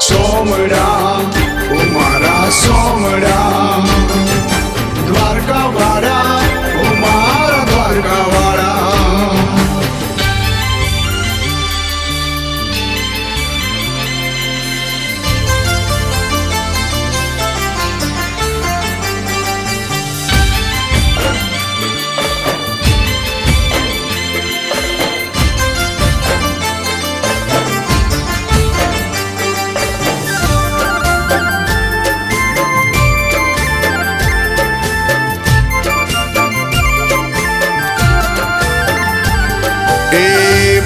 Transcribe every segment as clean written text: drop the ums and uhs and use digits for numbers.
સોમડા ઓ મારા સોમડા, દ્વારકા વાળા ઓ મારા દ્વારકા વાળા.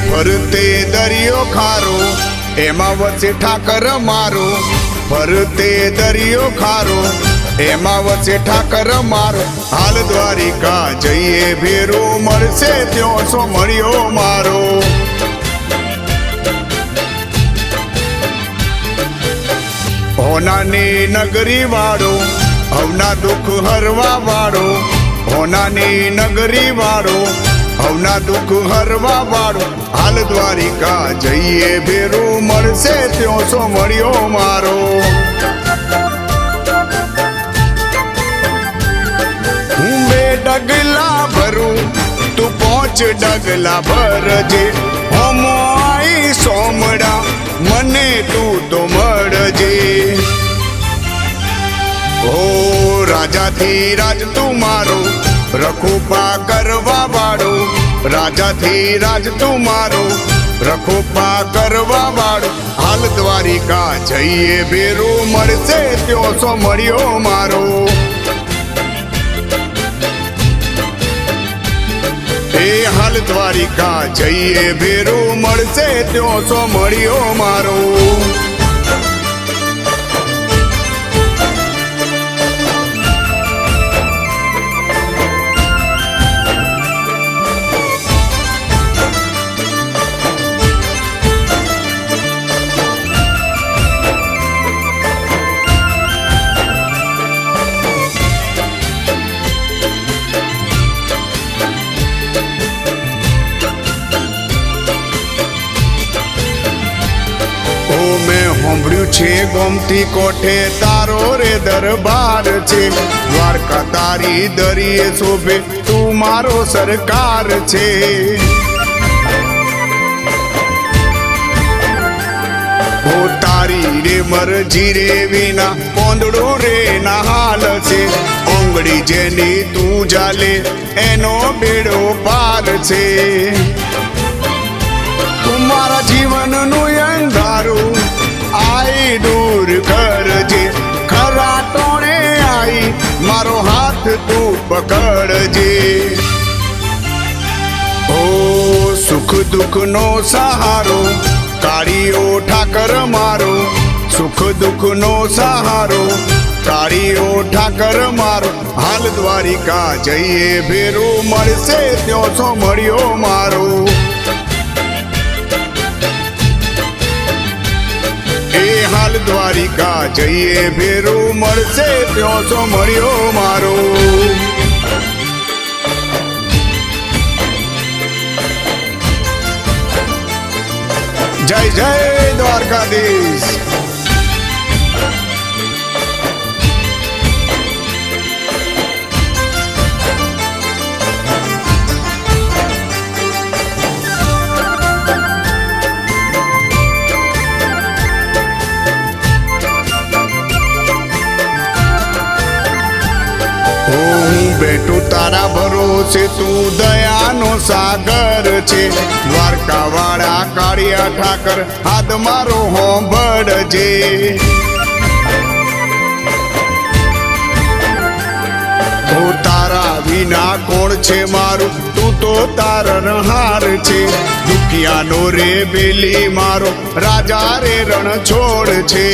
ફરતે દરિયો ખારો, એમાં વચ્ચે ઠાકર મારો. ફરતે દરિયો ખારો, એમાં વચ્ચે ઠાકર મારો. હાલ દ્વારિકા જઈએ ભેરો, મળશે ત્યાં સો મળ્યો મારો. હોનાની નગરી વાળો, હવના દુઃખ હરવા વાળો. હોનાની નગરી વાળો, હવના દુઃખ હરવા વાળો. હાલ દ્વારિકા જઈએ ભેરો, મળશે ત્યાં સો મળ્યો મારો. હું 2 ડગલા ભરું, તું 5 ડગલા ભરજે. હોમો આઈ સોમડા, મને તું તો મળજે. ઓ રાજાથી રાજ તું મારો, રખોપા કરવા વાળો. રાજાથી રાજ તું મારો, રખોપા કરવા વાળો. હાલ દ્વારિકા જઈએ ભેરો, મળશે ત્યાં સો મળ્યો મારો. એ હાલ દ્વારિકા જઈએ ભેરો, મળશે ત્યાં સો મળ્યો મારો. સાંભળ્યું છે ગોમતી કોઠે તારો રે દરબાર છે. દ્વારકા તારી દરિયે શોભે, તું મારો સરકાર છે. ઓ તારી રે મરજી રે વિના કોંદડો રે ના હાલ છે. ઓંગળી જેની તું જાલે, એનો બેડો પાર છે. તું મારા જીવનનું અંધારું આઈ દૂર કરજે. ખરા ટોણે આઈ મારો હાથ તું પકડજે. ઓ સુખ દુઃખ નો સહારો, કાળીઓ ઠાકર મારો. સુખ દુઃખ નો સહારો, કાળીઓ ઠાકર મારો. હાલ દ્વારિકા જઈએ ભેરો, મળશે ત્યાં સો મળ્યો મારો. હાલ દ્વારિકા જઈએ ભેરો, મળશે ત્યાં સો મળ્યો મારો. જય જય દ્વારકાધીશ. બેટું તારા ભરોસે, તું દયાનો સાગર છે. દ્વારકા વાળા કાળિયા ઠાકર, હાથ મારો હોંભળજે. ઓ તારા વિના કોણ છે મારું, તું તો તારણહાર છે. દુખિયાનો રે બેલી મારો, રાજા રે રણ છોડ છે.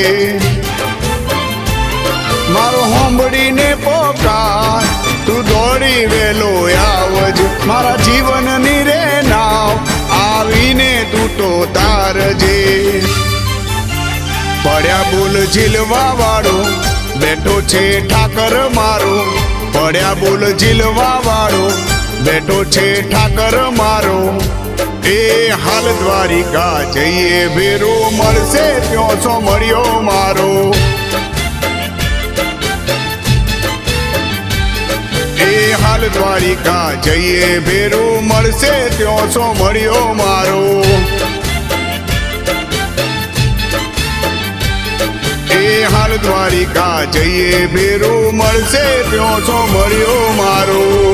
મારો હોંભળીને પોકાર, તું દોડી વેલો આવજ. મારા જીવનની રે નાવ, આવીને તું તો તારજે. પડ્યા બોલ ઝીલવા વાળો, બેઠો છે ઠાકર મારો. પડ્યા બોલ ઝીલવા વાળો, બેઠો છે ઠાકર મારો. એ હાલ દ્વારિકા જઈએ ભેરો, મળશે ત્યાં ત્યાં સો મળ્યો મારો. એ હાલ દ્વારિકા જઈએ ભેરું મળશે ત્યાં સો મળ્યો મારો. એ હાલ દ્વારિકા જઈએ ભેરું મળશે ત્યાં સો મળ્યો મારો.